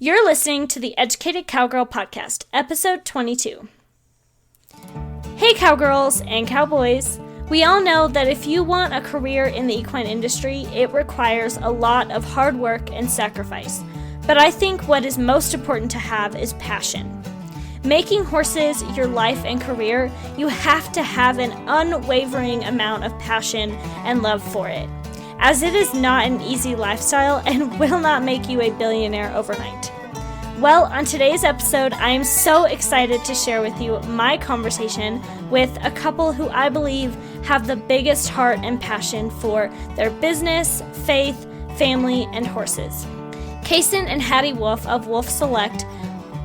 You're listening to the Educated Cowgirl Podcast, episode 22. Hey cowgirls and cowboys! We all know that if you want a career in the equine industry, it requires a lot of hard work and sacrifice. But I think what is most important to have is passion. Making horses your life and career, you have to have an unwavering amount of passion and love for it, as it is not an easy lifestyle and will not make you a billionaire overnight. Well, on today's episode, I am so excited to share with you my conversation with a couple who I believe have the biggest heart and passion for their business, faith, family, and horses. Kason and Hattie Wolfe of Wolfe Select.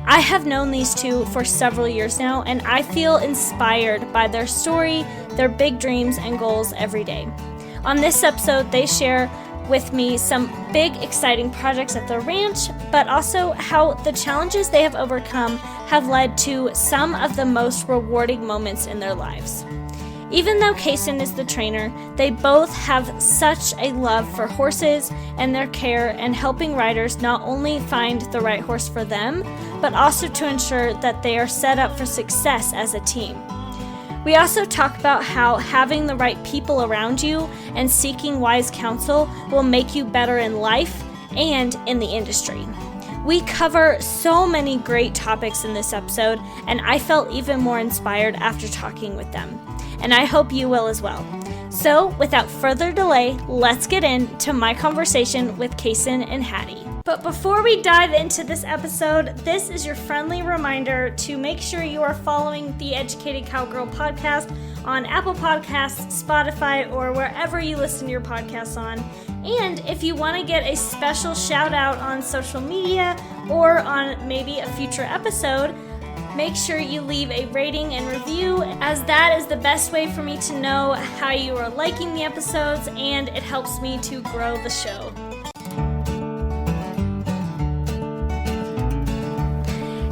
I have known these two for several years now, and I feel inspired by their story, their big dreams, and goals every day. On this episode, they share with me some big, exciting projects at the ranch, but also how the challenges they have overcome have led to some of the most rewarding moments in their lives. Even though Kason is the trainer, they both have such a love for horses and their care and helping riders not only find the right horse for them, but also to ensure that they are set up for success as a team. We also talk about how having the right people around you and seeking wise counsel will make you better in life and in the industry. We cover so many great topics in this episode, and I felt even more inspired after talking with them. And I hope you will as well. So, without further delay, let's get into my conversation with Kason and Hattie. But before we dive into this episode, this is your friendly reminder to make sure you are following the Educated Cowgirl podcast on Apple Podcasts, Spotify, or wherever you listen to your podcasts on. And if you want to get a special shout out on social media or on maybe a future episode, make sure you leave a rating and review, as that is the best way for me to know how you are liking the episodes, and it helps me to grow the show.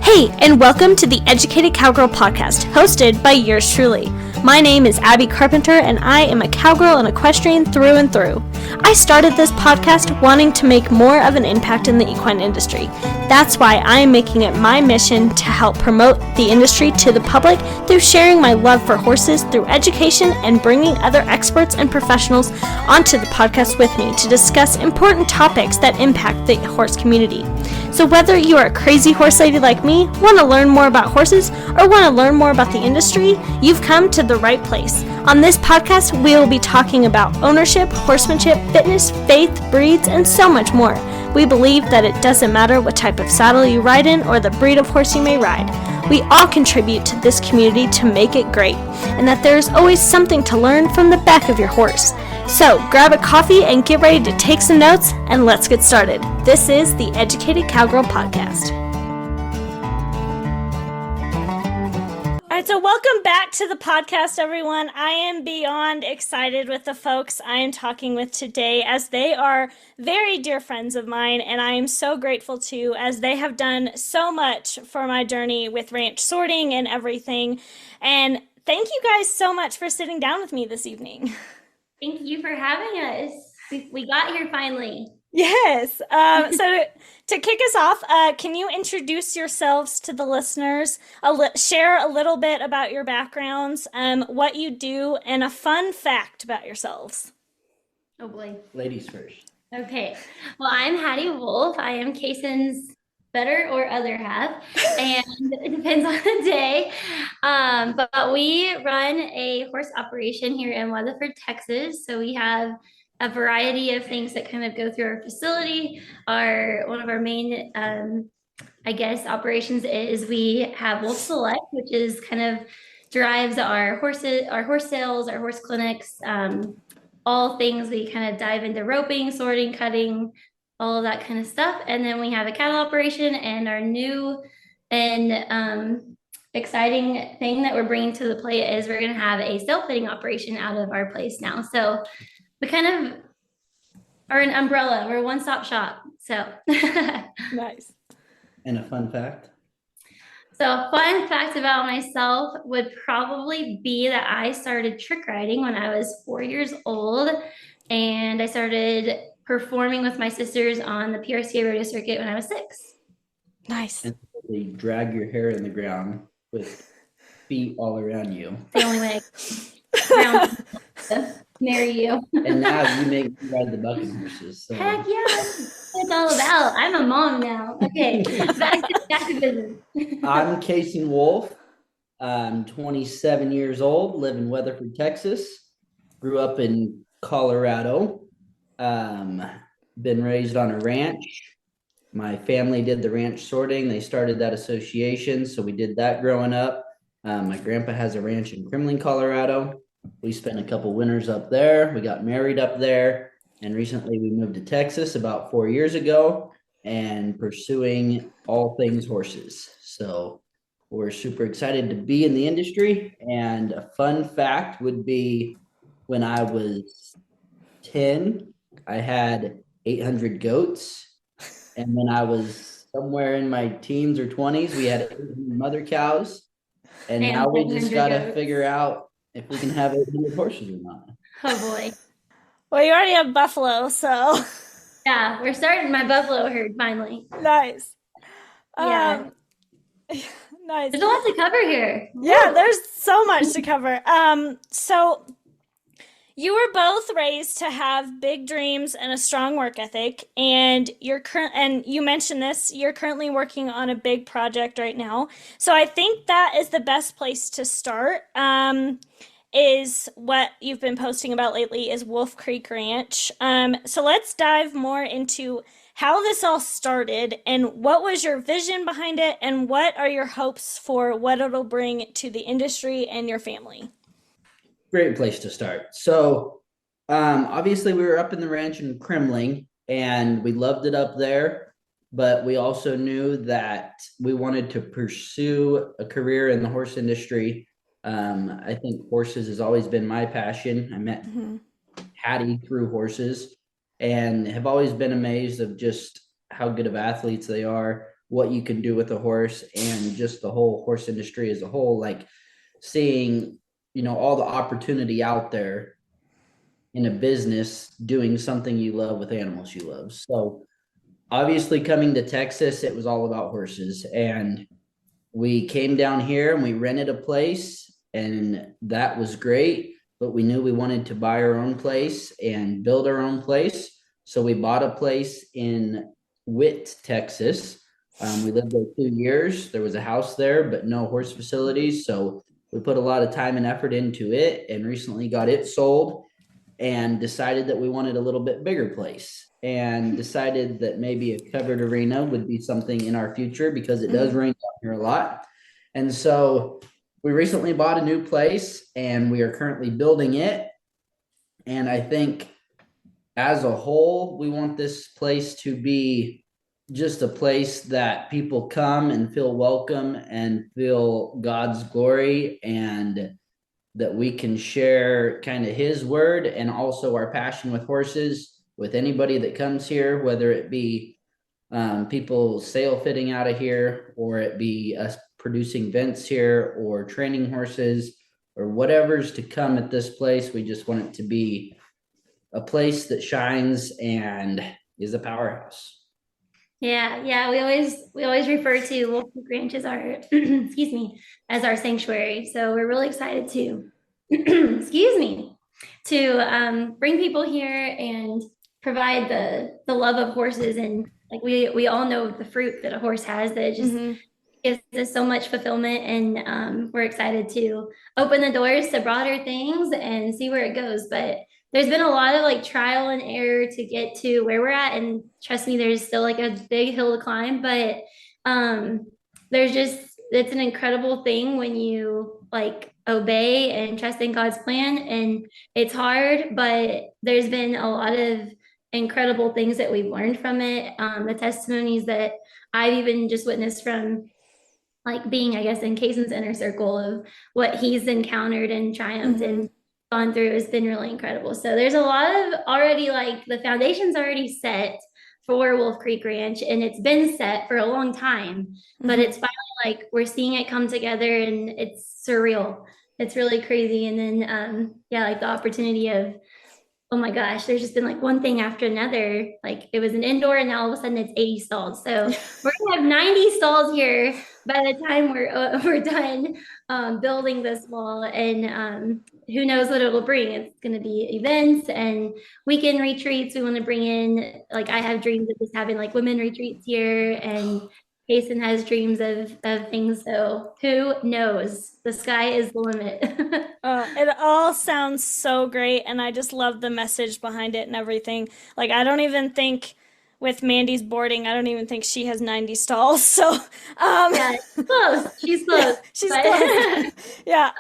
Hey, and welcome to the Educated Cowgirl Podcast, hosted by yours truly. My name is Abby Carpenter, and I am a cowgirl and equestrian through and through. I started this podcast wanting to make more of an impact in the equine industry. That's why I am making it my mission to help promote the industry to the public through sharing my love for horses through education and bringing other experts and professionals onto the podcast with me to discuss important topics that impact the horse community. So whether you are a crazy horse lady like me, want to learn more about horses, or want to learn more about the industry, you've come to the right place. On this podcast, we will be talking about ownership, horsemanship, fitness, faith, breeds, and so much more. We believe that it doesn't matter what type of saddle you ride in or the breed of horse you may ride. We all contribute to this community to make it great, and that there is always something to learn from the back of your horse. So grab a coffee and get ready to take some notes, and let's get started. This is the Educated Cowgirl Podcast. All right, so welcome back to the podcast, everyone. I am beyond excited with the folks I am talking with today, as they are very dear friends of mine, and I am so grateful to, as they have done so much for my journey with ranch sorting and everything. And thank you guys so much for sitting down with me this evening. Thank you for having us. We got here finally. Yes. So to kick us off, can you introduce yourselves to the listeners, share a little bit about your backgrounds, what you do, and a fun fact about yourselves? Oh boy. Ladies first. Okay. Well, I'm Hattie Wolfe. I am Kason's better or other half, and it depends on the day. But we run a horse operation here in Weatherford, Texas. So we have a variety of things that kind of go through our facility. One of our main, operations is we have Wolfe Select, which is kind of drives our horse sales, our horse clinics, all things. We kind of dive into roping, sorting, cutting, all of that kind of stuff. And then we have a cattle operation, and our new and exciting thing that we're bringing to the plate is we're going to have a self-fitting operation out of our place now. So we kind of are an umbrella. We're a one-stop shop. So Nice. And a fun fact? So a fun fact about myself would probably be that I started trick riding when I was 4 years old, and I started performing with my sisters on the PRCA rodeo circuit when I was 6. Nice. and they drag your hair in the ground with feet all around you. The only way ground to marry you. And now you make me ride the bucking horses. So Heck yeah, that's what it's all about. I'm a mom now. Okay, back to business. I'm Kason Wolfe. I'm 27 years old, live in Weatherford, Texas. Grew up in Colorado. Um, been raised on a ranch. My family did the ranch sorting. They started that association, so we did that growing up. My grandpa has a ranch in Kremlin, Colorado. We spent a couple winters up there. We got married up there, and recently we moved to Texas about 4 years ago and pursuing all things horses. So we're super excited to be in the industry. And a fun fact would be when I was 10, I had 800 goats. And when I was somewhere in my teens or 20s, we had 800 mother cows. And now we just got to figure out if we can have 800 horses or not. Oh boy. Well, you already have buffalo, so Yeah, we're starting my buffalo herd finally. nice. Yeah. Nice. There's a lot to cover here. Yeah, there's so much to cover. So you were both raised to have big dreams and a strong work ethic, and and you mentioned this, you're currently working on a big project right now. So I think that is the best place to start. Is what you've been posting about lately is Wolf Creek Ranch. So let's dive more into how this all started and what was your vision behind it and what are your hopes for what it'll bring to the industry and your family. Great place to start. So, obviously, we were up in the ranch in Kremling and we loved it up there, but we also knew that we wanted to pursue a career in the horse industry. I think horses has always been my passion. I met Hattie through horses and have always been amazed of just how good of athletes they are, what you can do with a horse, and just the whole horse industry as a whole. Like seeing, all the opportunity out there in a business doing something you love with animals you love. So obviously coming to Texas, it was all about horses. And we came down here and we rented a place, and that was great. But we knew we wanted to buy our own place and build our own place. So we bought a place in Witt, Texas. We lived there 2 years. There was a house there, but no horse facilities. So we put a lot of time and effort into it and recently got it sold and decided that we wanted a little bit bigger place and decided that maybe a covered arena would be something in our future because it does rain down here a lot. And so we recently bought a new place and we are currently building it. And I think as a whole, we want this place to be just a place that people come and feel welcome and feel God's glory, and that we can share kind of his word and also our passion with horses with anybody that comes here, whether it be people sail fitting out of here, or it be us producing vents here or training horses or whatever's to come at this place. We just want it to be a place that shines and is a powerhouse. Yeah. We always refer to Wolfe Creek Ranch as our excuse me, as our sanctuary. So we're really excited to excuse me, to bring people here and provide the love of horses. And like we all know the fruit that a horse has, that it just gives us so much fulfillment. And we're excited to open the doors to broader things and see where it goes. But there's been a lot of like trial and error to get to where we're at, and trust me, there's still like a big hill to climb, but it's an incredible thing when you like obey and trust in God's plan. And it's hard, but there's been a lot of incredible things that we've learned from it. The testimonies that I've even just witnessed from like being, I guess, in Kason's inner circle of what he's encountered and triumphed and gone through has been really incredible. So there's a lot of already, like the foundation's already set for Wolfe Creek Ranch, and it's been set for a long time, but it's finally like we're seeing it come together, and it's surreal. It's really crazy. And then like the opportunity of oh my gosh, there's just been like one thing after another. Like it was an indoor and now all of a sudden it's 80 stalls. So we're gonna have 90 stalls here by the time we're done building this wall. And who knows what it'll bring. It's gonna be events and weekend retreats. We want to bring in, like I have dreams of just having like women retreats here, and Kason has dreams of things. So who knows? The sky is the limit. It all sounds so great, and I just love the message behind it and everything. Like, I don't even think with Mandy's boarding, I don't even think she has 90 stalls. So, Yeah, she's close. She's close. she's But close. Yeah.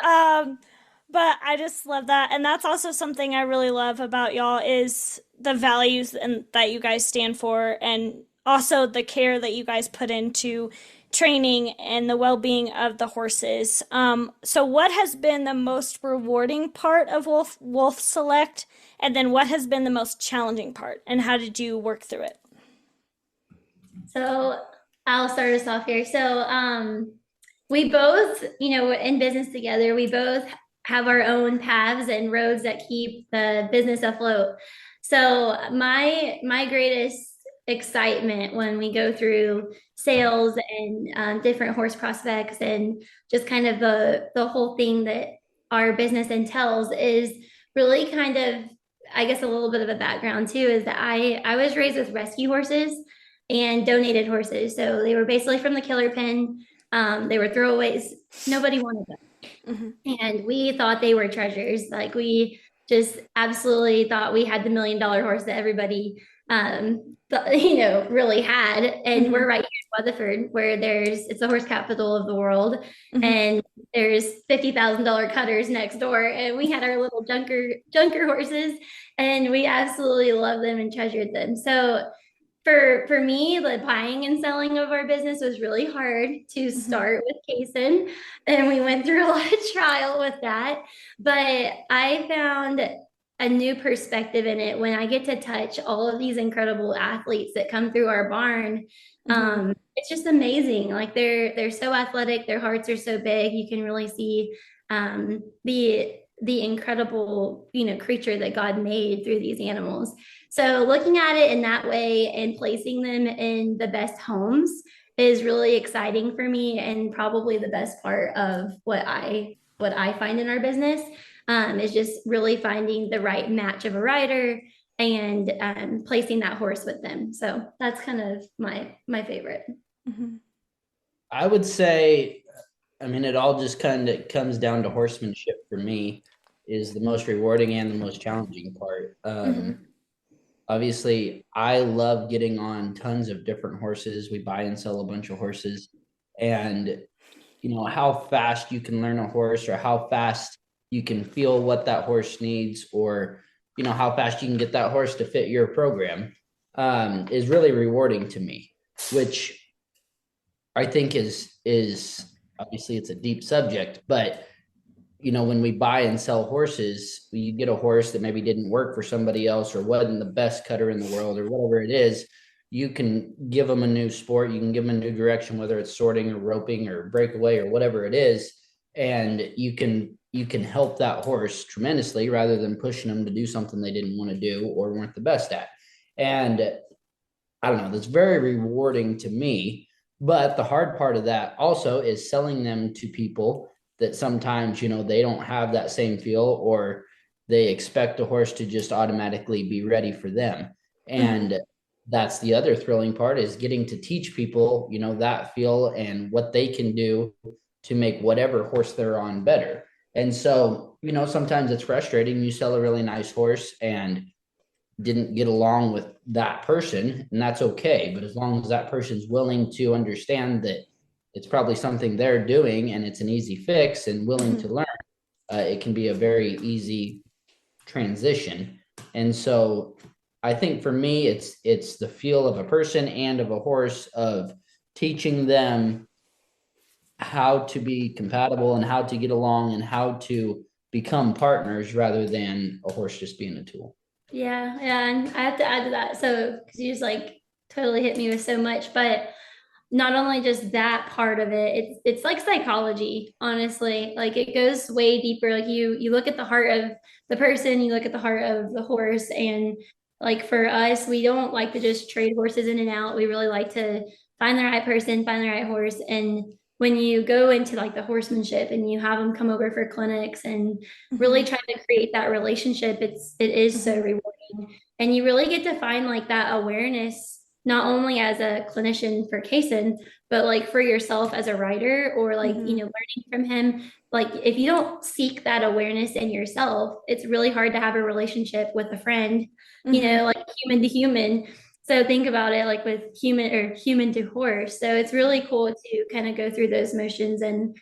But I just love that. And that's also something I really love about y'all is the values and that you guys stand for, and also the care that you guys put into training and the well-being of the horses. So what has been the most rewarding part of Wolf Select, and then what has been the most challenging part, and how did you work through it? so I'll start us off here. So we both, in business together, we both have our own paths and roads that keep the business afloat. So my greatest excitement when we go through sales and different horse prospects and just kind of the whole thing that our business entails is really kind of, I guess, a little bit of a background too, is that I was raised with rescue horses and donated horses. So they were basically from the killer pen. They were throwaways. Nobody wanted them. And we thought they were treasures. Like we just absolutely thought we had the $1 million horse that everybody, really had. And we're right here in Weatherford, where it's the horse capital of the world. And there's $50,000 cutters next door. And we had our little junker horses, and we absolutely loved them and treasured them. So for me, the buying and selling of our business was really hard to start with Kason, and we went through a lot of trial with that. But I found a new perspective in it when I get to touch all of these incredible athletes that come through our barn. It's just amazing. Like they're so athletic, their hearts are so big. You can really see the incredible creature that God made through these animals. So looking at it in that way and placing them in the best homes is really exciting for me, and probably the best part of what I find in our business is just really finding the right match of a rider and placing that horse with them. So that's kind of my favorite. I would say, I mean, it all just kind of comes down to horsemanship for me is the most rewarding and the most challenging part. Obviously, I love getting on tons of different horses. We buy and sell a bunch of horses, and how fast you can learn a horse, or how fast you can feel what that horse needs, or how fast you can get that horse to fit your program is really rewarding to me, which I think is obviously it's a deep subject, but when we buy and sell horses, you get a horse that maybe didn't work for somebody else or wasn't the best cutter in the world or whatever it is. You can give them a new sport. You can give them a new direction, whether it's sorting or roping or breakaway or whatever it is. And you can help that horse tremendously rather than pushing them to do something they didn't want to do or weren't the best at. And I don't know, that's very rewarding to me. But the hard part of that also is selling them to people that sometimes, they don't have that same feel, or they expect a horse to just automatically be ready for them. And that's the other thrilling part, is getting to teach people, that feel and what they can do to make whatever horse they're on better. And so, sometimes it's frustrating. You sell a really nice horse and didn't get along with that person, and that's okay. But as long as that person's willing to understand that it's probably something they're doing and it's an easy fix and willing to learn, it can be a very easy transition. And so I think for me, it's the feel of a person and of a horse, of teaching them how to be compatible and how to get along and how to become partners rather than a horse just being a tool. Yeah, and I have to add to that. So because you just totally hit me with so much, but not only just that part of it, it's like psychology, honestly. Like it goes way deeper. Like you look at the heart of the person, you look at the heart of the horse, and like for us, we don't like to just trade horses in and out. We really like to find the right person, find the right horse. And when you go into like the horsemanship and you have them come over for clinics and really try to create that relationship, it is so rewarding. And you really get to find like that awareness, not only as a clinician for Kason, but like for yourself as a rider, or like, you know, learning from him. Like if you don't seek that awareness in yourself, it's really hard to have a relationship with a friend, you know, like human to human. So think about it like with human or human to horse. So it's really cool to kind of go through those motions and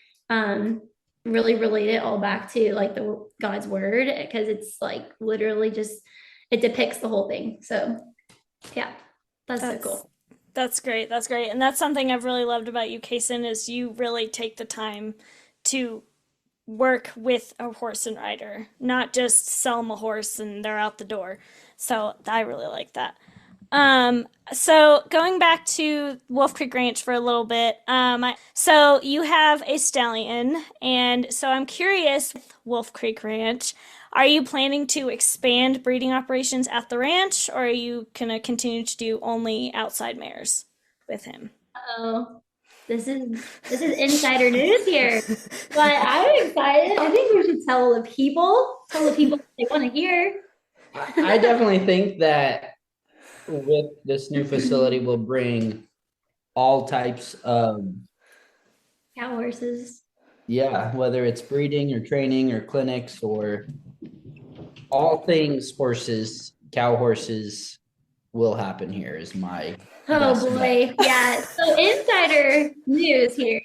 really relate it all back to like the God's word, because it's like literally just it depicts the whole thing. So yeah, that's so cool. That's great. That's great. And that's something I've really loved about you, Kason, is you really take the time to work with a horse and rider, not just sell them a horse and they're out the door. So I really like that. So going back to Wolf Creek Ranch for a little bit, so you have a stallion, and so I'm curious, with Wolf Creek Ranch, are you planning to expand breeding operations at the ranch, or are you gonna continue to do only outside mares with him? Oh, this is insider news here, but I'm excited. I think we should tell the people what they want to hear. I definitely think that with this new facility, we'll bring all types of, Cow horses. yeah, whether it's breeding or training or clinics or all things horses, cow horses will happen here is my Oh best bet. boy, yeah. So insider news here.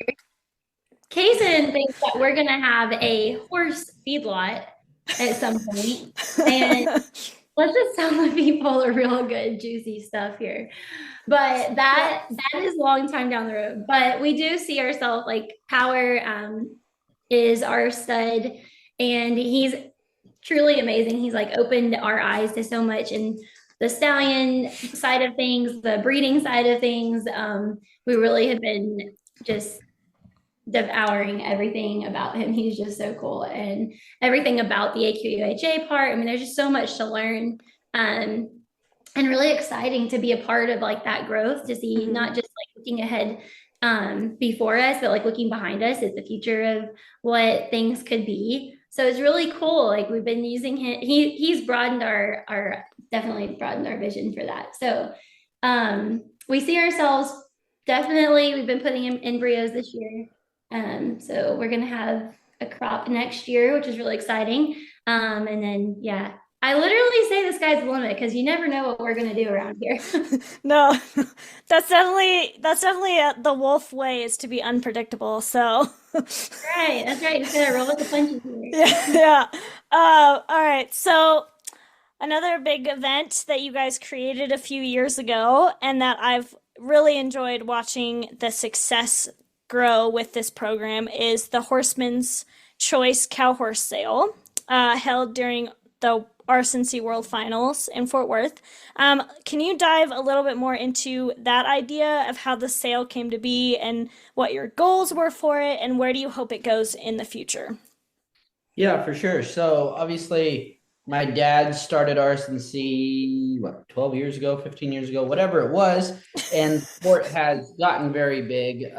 Kason thinks that we're gonna have a horse feedlot at some point, and let's just tell the people the real good juicy stuff here. But that is a long time down the road. But we do see ourselves like Power is our stud, and he's truly amazing. He's like opened our eyes to so much, and the stallion side of things, the breeding side of things. We really have been just devouring everything about him. He's just so cool, and everything about the AQUHA part. I mean, there's just so much to learn. And really exciting to be a part of like that growth, to see not just like looking ahead before us, but like looking behind us at the future of what things could be. So it's really cool. Like we've been using him. He's broadened our definitely broadened our vision for that. So we see ourselves definitely. We've been putting in embryos this year. So we're gonna have a crop next year, which is really exciting. And then yeah, I literally say the sky's the limit, because you never know what we're gonna do around here. No, that's definitely the wolf way, is to be unpredictable. So Right, that's right. Just gotta roll with the punches here. yeah. All right. So another big event that you guys created a few years ago, and that I've really enjoyed watching the success grow with this program, is the Horseman's Choice Cow Horse Sale, held during the RSNC World Finals in Fort Worth. Can you dive a little bit more into that idea of how the sale came to be, and what your goals were for it, and where do you hope it goes in the future? Yeah, for sure. So obviously my dad started RSNC, what, 12 years ago, 15 years ago, whatever it was. And sport has gotten very big.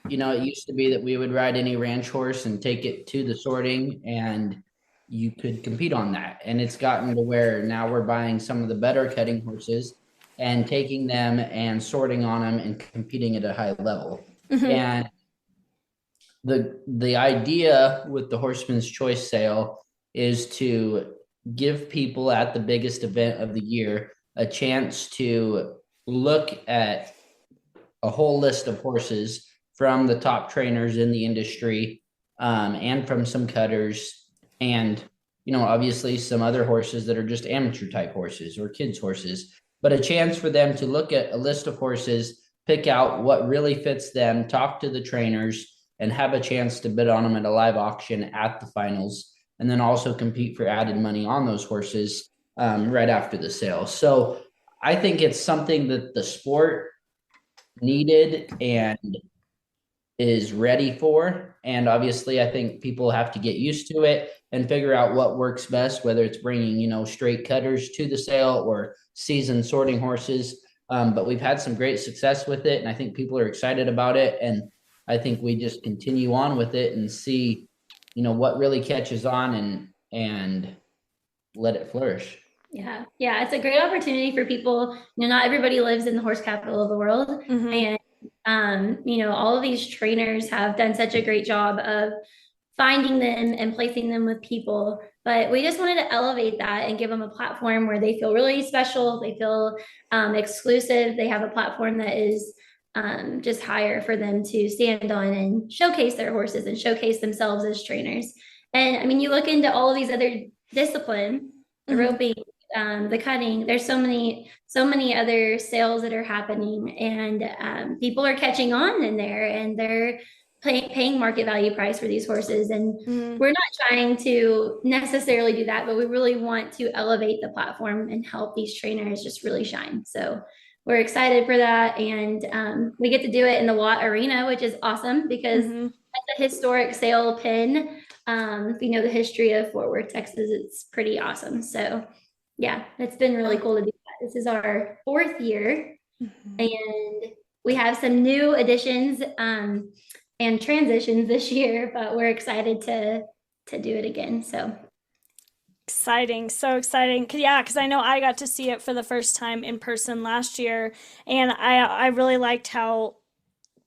It used to be that we would ride any ranch horse and take it to the sorting, and you could compete on that. And it's gotten to where now we're buying some of the better cutting horses and taking them and sorting on them and competing at a high level. And the idea with the Horseman's Choice sale is to give people at the biggest event of the year a chance to look at a whole list of horses from the top trainers in the industry, and from some cutters, and obviously some other horses that are just amateur type horses or kids horses, but a chance for them to look at a list of horses, pick out what really fits them, talk to the trainers, and have a chance to bid on them at a live auction at the finals, and then also compete for added money on those horses right after the sale. So I think it's something that the sport needed and is ready for. And obviously, I think people have to get used to it and figure out what works best, whether it's bringing, straight cutters to the sale or seasoned sorting horses. But we've had some great success with it, and I think people are excited about it. And I think we just continue on with it and see, what really catches on and let it flourish. Yeah. Yeah. It's a great opportunity for people. Not everybody lives in the horse capital of the world. Mm-hmm. And, all of these trainers have done such a great job of finding them and placing them with people. But we just wanted to elevate that and give them a platform where they feel really special. They feel exclusive. They have a platform that is just higher for them to stand on and showcase their horses and showcase themselves as trainers. And I mean, you look into all of these other disciplines, the roping, the cutting. There's so many other sales that are happening, and people are catching on in there, and they're paying market value price for these horses. And we're not trying to necessarily do that, but we really want to elevate the platform and help these trainers just really shine. So we're excited for that, and we get to do it in the Watt Arena, which is awesome because that's a historic sale pin. If you know the history of Fort Worth, Texas, it's pretty awesome. So yeah, it's been really cool to do that. This is our 4th year, and we have some new additions and transitions this year, but we're excited to do it again. So Exciting, so exciting. Because I know I got to see it for the first time in person last year, and I really liked how,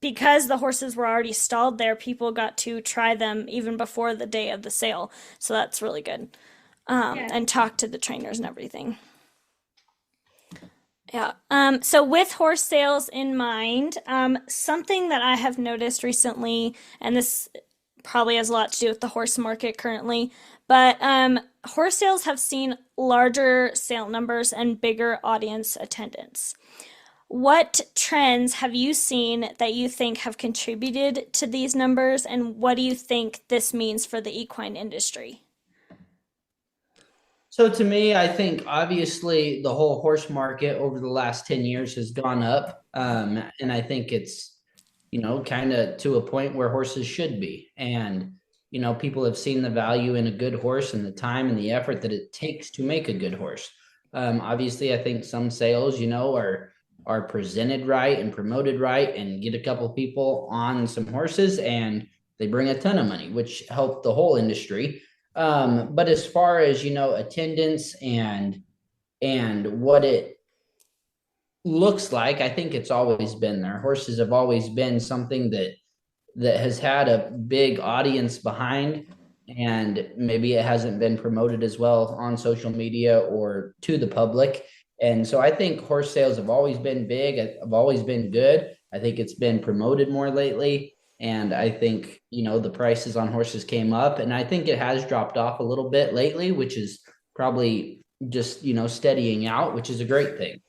because the horses were already stalled there, people got to try them even before the day of the sale. So that's really good. yeah. And talk to the trainers and everything. Yeah. So with horse sales in mind, something that I have noticed recently, and this probably has a lot to do with the horse market currently, but horse sales have seen larger sale numbers and bigger audience attendance. What trends have you seen that you think have contributed to these numbers, and what do you think this means for the equine industry? So to me, I think obviously the whole horse market over the last 10 years has gone up. And I think it's, kind of to a point where horses should be. And, people have seen the value in a good horse and the time and the effort that it takes to make a good horse. Obviously, I think some sales, are presented right and promoted right and get a couple people on some horses and they bring a ton of money, which helped the whole industry. But as far as attendance and what it looks like, I think it's always been there. Horses have always been something that has had a big audience behind, and maybe it hasn't been promoted as well on social media or to the public. And so I think horse sales have always been big, have always been good. I think it's been promoted more lately. And I think, the prices on horses came up, and I think it has dropped off a little bit lately, which is probably just, steadying out, which is a great thing.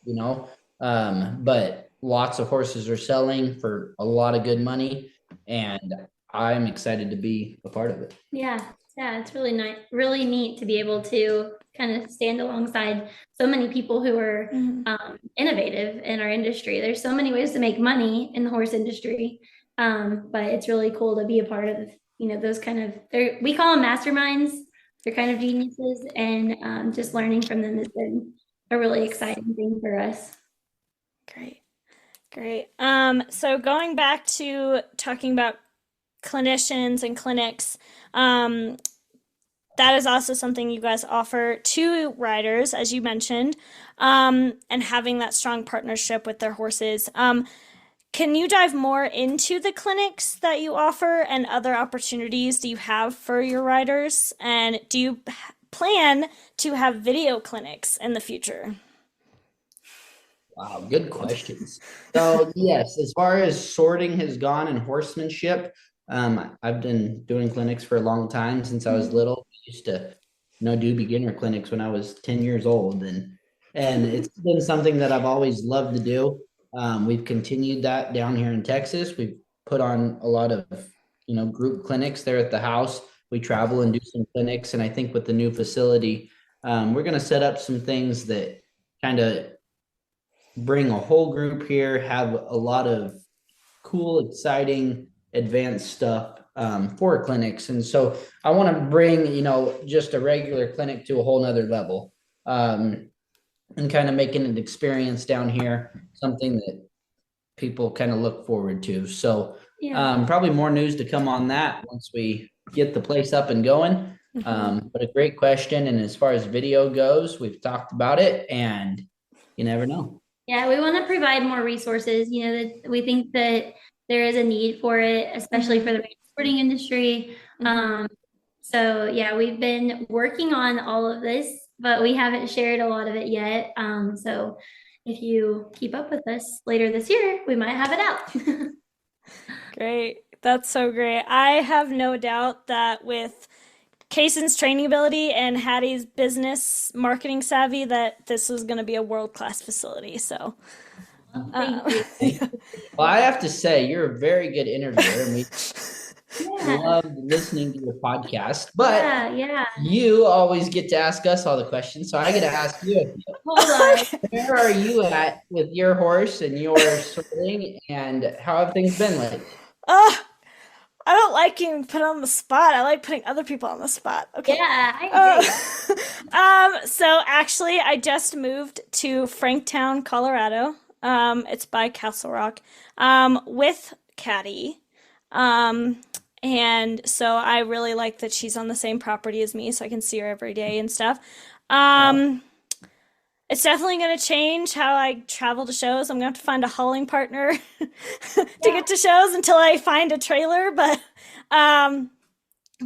But lots of horses are selling for a lot of good money, and I'm excited to be a part of it. Yeah, yeah, it's really nice, really neat to be able to kind of stand alongside so many people who are innovative in our industry. There's so many ways to make money in the horse industry, but it's really cool to be a part of, those kind of, we call them masterminds. They're kind of geniuses, and just learning from them has been a really exciting thing for us. Great. Great. So going back to talking about clinicians and clinics, that is also something you guys offer to riders, as you mentioned, and having that strong partnership with their horses. Can you dive more into the clinics that you offer and other opportunities do you have for your riders? And do you plan to have video clinics in the future? Wow, good questions. So yes, as far as sorting has gone and horsemanship, I've been doing clinics for a long time since I was little. I used to, do beginner clinics when I was 10 years old, and it's been something that I've always loved to do. We've continued that down here in Texas. We've put on a lot of, group clinics there at the house. We travel and do some clinics, and I think with the new facility, we're going to set up some things that kind of bring a whole group here, have a lot of cool, exciting, advanced stuff for clinics. And so I want to bring, just a regular clinic to a whole nother level, and kind of making an experience down here, something that people kind of look forward to. So probably more news to come on that once we get the place up and going. But a great question. And as far as video goes, we've talked about it, and you never know. Yeah, we want to provide more resources. That we think that there is a need for it, especially for the sporting industry. So yeah, we've been working on all of this, but we haven't shared a lot of it yet. So if you keep up with us later this year, we might have it out. Great. That's so great. I have no doubt that with Kason's training ability and Hattie's business marketing savvy, that this is going to be a world-class facility. So, Thank you. Well, I have to say, you're a very good interviewer. And we love listening to your podcast, but you always get to ask us all the questions. So I get to ask you a few. Hold on. Where are you at with your horse and your sorting, and how have things been lately? I don't like being put on the spot. I like putting other people on the spot. Okay. Yeah, I agree. So actually, I just moved to Franktown, Colorado. It's by Castle Rock, with Caddy. And so I really like that she's on the same property as me, so I can see her every day and stuff. It's definitely going to change how I travel to shows. I'm going to have to find a hauling partner to get to shows until I find a trailer. But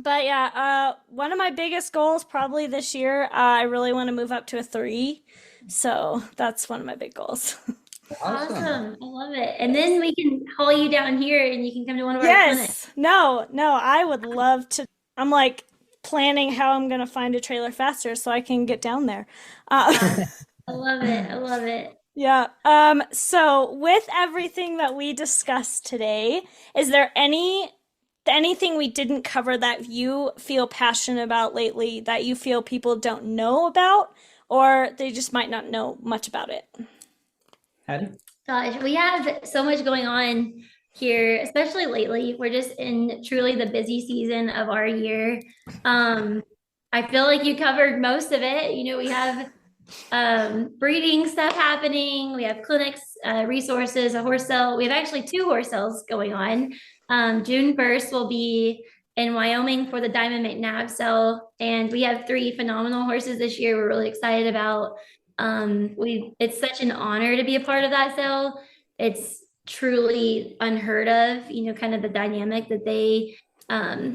yeah, one of my biggest goals probably this year, I really want to move up to a 3. So that's one of my big goals. Awesome. I love it. And then we can haul you down here and you can come to one of our clinics. No, I would love to. I'm like planning how I'm going to find a trailer faster so I can get down there. I love it. Yeah. So with everything that we discussed today, is there anything we didn't cover that you feel passionate about lately that you feel people don't know about, or they just might not know much about it? Hattie? Gosh, we have so much going on here, especially lately. We're just in truly the busy season of our year. I feel like you covered most of it. We have breeding stuff happening. We have clinics, resources, a horse sale. We have actually 2 horse sales going on. June 1st will be in Wyoming for the Diamond McNabb sale, and we have 3 phenomenal horses this year. We're really excited about. It's such an honor to be a part of that sale. It's truly unheard of, kind of the dynamic that they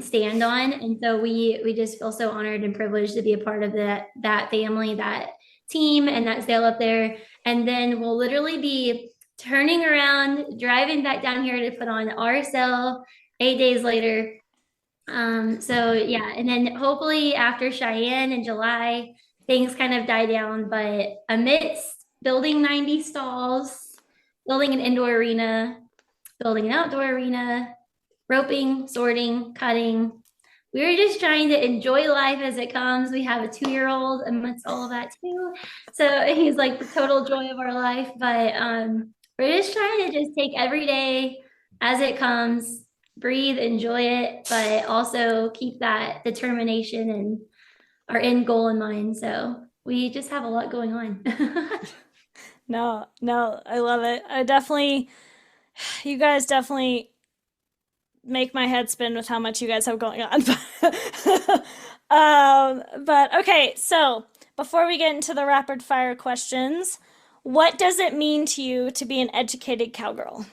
stand on, and so we just feel so honored and privileged to be a part of that family, that team, and that sale up there. And then we'll literally be turning around, driving back down here to put on our sale 8 days later. So yeah, and then hopefully after Cheyenne in July, things kind of die down. But amidst building 90 stalls, building an indoor arena, building an outdoor arena, roping, sorting, cutting, we're just trying to enjoy life as it comes. We have a 2-year-old amidst all of that too. So he's like the total joy of our life. But we're just trying to just take every day as it comes, breathe, enjoy it, but also keep that determination and our end goal in mind. So we just have a lot going on. No, I love it. You guys definitely make my head spin with how much you guys have going on. But okay, so before we get into the rapid fire questions, what does it mean to you to be an educated cowgirl?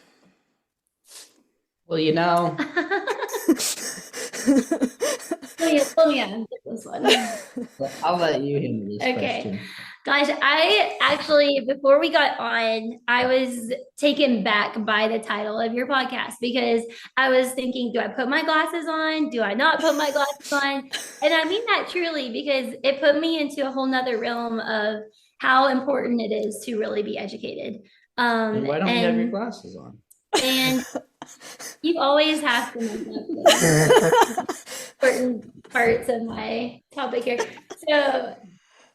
Well, Let me answer this one. I'll let you handle this question. Gosh, I actually, before we got on, I was taken back by the title of your podcast, because I was thinking, do I put my glasses on? Do I not put my glasses on? And I mean that truly, because it put me into a whole nother realm of how important it is to really be educated. And why don't you have your glasses on? And you always have to make up certain parts of my topic here. So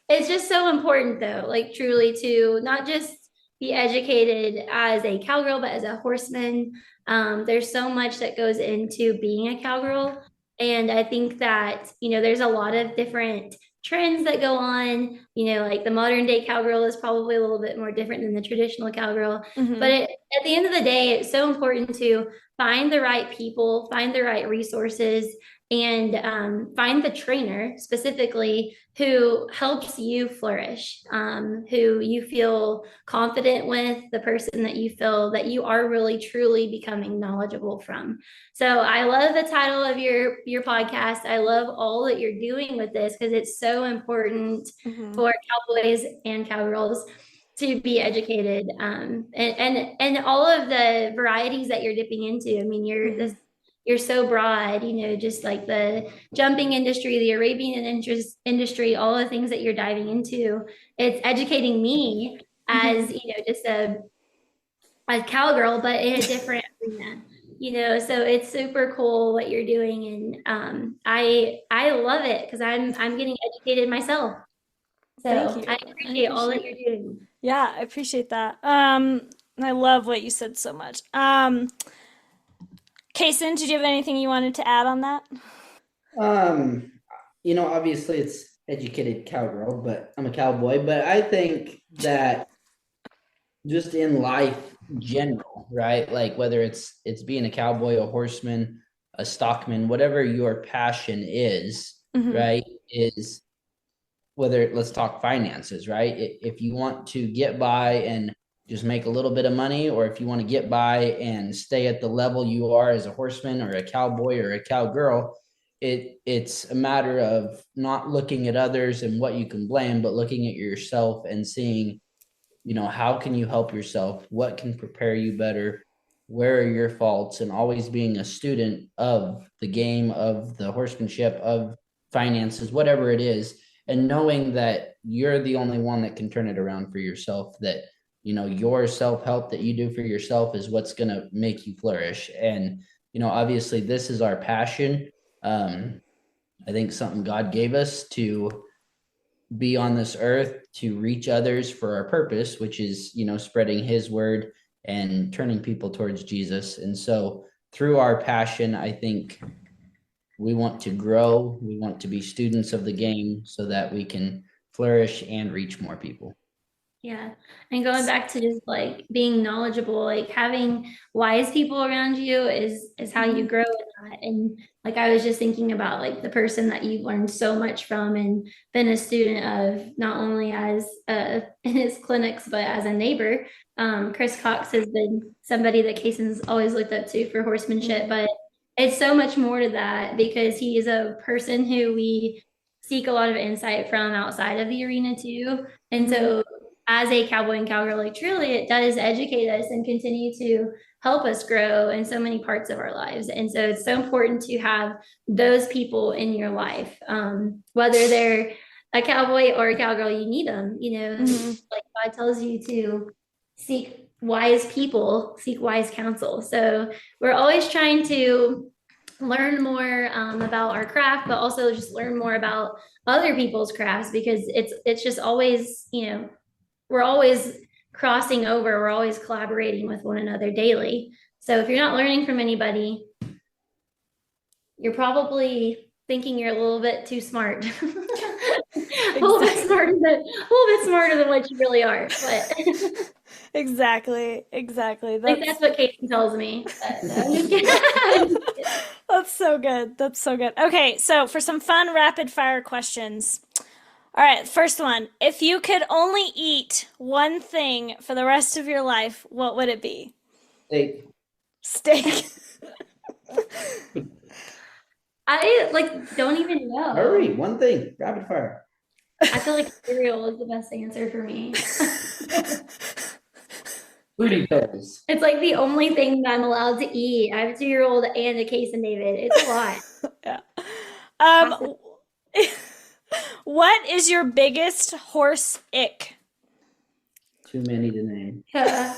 it's just so important, though, like truly, to not just be educated as a cowgirl, but as a horseman. There's so much that goes into being a cowgirl. And I think that, there's a lot of different trends that go on. Like the modern day cowgirl is probably a little bit more different than the traditional cowgirl. But at the end of the day, it's so important to find the right people, find the right resources, and find the trainer specifically who helps you flourish, who you feel confident with, the person that you feel that you are really truly becoming knowledgeable from. So I love the title of your podcast. I love all that you're doing with this because it's so important for cowboys and cowgirls to be educated, and all of the varieties that you're dipping into. I mean, you're so broad, just like the jumping industry, the Arabian industry, all the things that you're diving into. It's educating me as, just a cowgirl, but in a different arena. So it's super cool what you're doing, and I love it because I'm getting educated myself. So Thank you. I appreciate all that you're doing. Yeah, I appreciate that. I love what you said so much. Kason, did you have anything you wanted to add on that? Obviously it's educated cowgirl, but I'm a cowboy. But I think that just in life general, right? Like whether it's being a cowboy, a horseman, a stockman, whatever your passion is, right? Is whether let's talk finances, right? If you want to get by and just make a little bit of money, or if you want to get by and stay at the level you are as a horseman or a cowboy or a cowgirl, it's a matter of not looking at others and what you can blame, but looking at yourself and seeing, how can you help yourself? What can prepare you better? Where are your faults? And always being a student of the game, of the horsemanship, of finances, whatever it is, and knowing that you're the only one that can turn it around for yourself, that your self-help that you do for yourself is what's going to make you flourish. And obviously this is our passion. I think something God gave us to be on this earth, to reach others for our purpose, which is spreading his word and turning people towards Jesus. And so through our passion, I think we want to grow, we want to be students of the game so that we can flourish and reach more people. Yeah. And going back to just like being knowledgeable, like having wise people around you is how you grow in that. And like I was just thinking about like the person that you've learned so much from and been a student of, not only as in his clinics, but as a neighbor. Chris Cox has been somebody that Kason's always looked up to for horsemanship, but it's so much more to that because he is a person who we seek a lot of insight from outside of the arena too. And so as a cowboy and cowgirl, like truly it does educate us and continue to help us grow in so many parts of our lives. And so it's so important to have those people in your life, whether they're a cowboy or a cowgirl, you need them, like God tells you to seek wise people, seek wise counsel. So we're always trying to learn more about our craft, but also just learn more about other people's crafts because it's just always, we're always crossing over. We're always collaborating with one another daily. So if you're not learning from anybody, you're probably thinking you're a little bit too smart. a little bit smarter than what you really are. But Exactly. that's what Kason tells me. That's so good. Okay, so for some fun rapid fire questions. All right, first one. If you could only eat one thing for the rest of your life, what would it be? Steak. I don't even know. Hurry, one thing, rapid fire. I feel like cereal is the best answer for me. Booty pills. It's like the only thing that I'm allowed to eat. I have a 2-year-old and a Kason David. It's a lot. Yeah. What is your biggest horse ick? Too many to name. Yeah.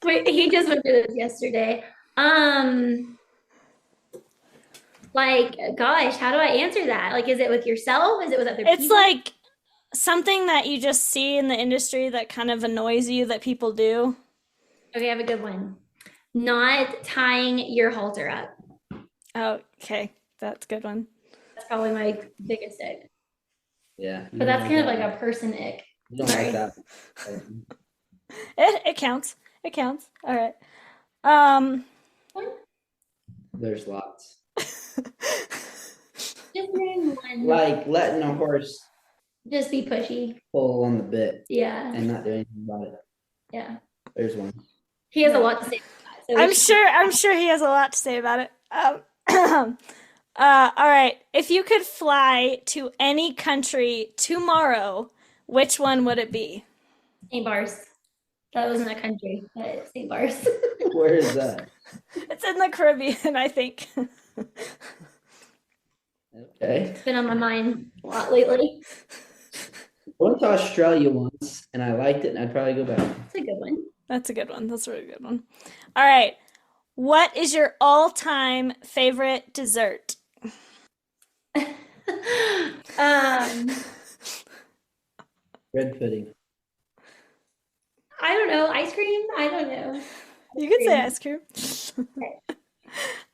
Wait, he just went through this yesterday. Like, gosh, how do I answer that? Like, is it with yourself? Is it with other people? It's like something that you just see in the industry that kind of annoys you that people do. Okay, I have a good one. Not tying your halter up. Oh, okay. That's a good one. That's probably my biggest ick. Yeah. But that's kind of like a person ick. You don't Sorry. like that. It counts. It counts. All right. There's lots. Just name one. Like letting a horse Just be pushy. pull on the bit Yeah. and not do anything about it. Yeah. There's one. He has a lot to say about that. So I'm sure he has a lot to say about it. All right. If you could fly to any country tomorrow, which one would it be? St. Bars. That wasn't a country, but St. Bars. Where is that? It's in the Caribbean, I think. Okay. It's been on my mind a lot lately. I went to Australia once and I liked it and I'd probably go back. It's a good one. That's a good one. That's a really good one. All right. What is your all-time favorite dessert? Bread pudding. I don't know. Ice cream? I don't know. You could say ice cream.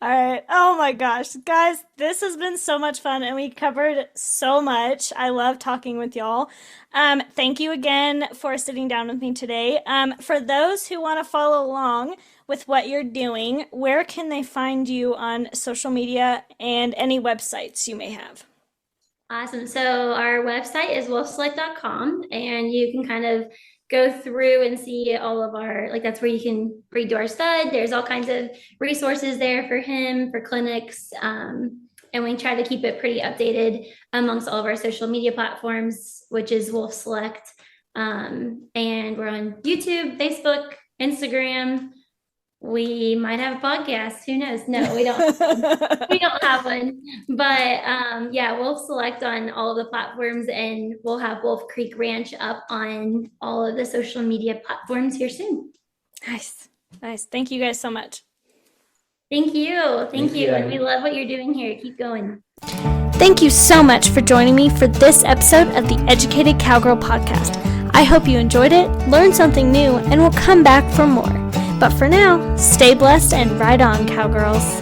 All right. Oh my gosh. Guys, this has been so much fun and we covered so much. I love talking with y'all. Thank you again for sitting down with me today. For those who want to follow along with what you're doing, where can they find you on social media and any websites you may have? Awesome. So our website is wolfselect.com, and you can kind of go through and see all of our, like, that's where you can breed to our stud. There's all kinds of resources there for him, for clinics. And we try to keep it pretty updated amongst all of our social media platforms, which is Wolfe Select. And we're on YouTube, Facebook, Instagram. We might have a podcast. Who knows? No, we don't. We don't have one. But yeah, Wolfe Select on all of the platforms, and we'll have Wolf Creek Ranch up on all of the social media platforms here soon. Nice. Nice. Thank you guys so much. Thank you. Thank you. you. And we love what you're doing here. Keep going. Thank you so much for joining me for this episode of the Educated Cowgirl podcast. I hope you enjoyed it, learned something new, and will come back for more. But for now, stay blessed and ride on, cowgirls.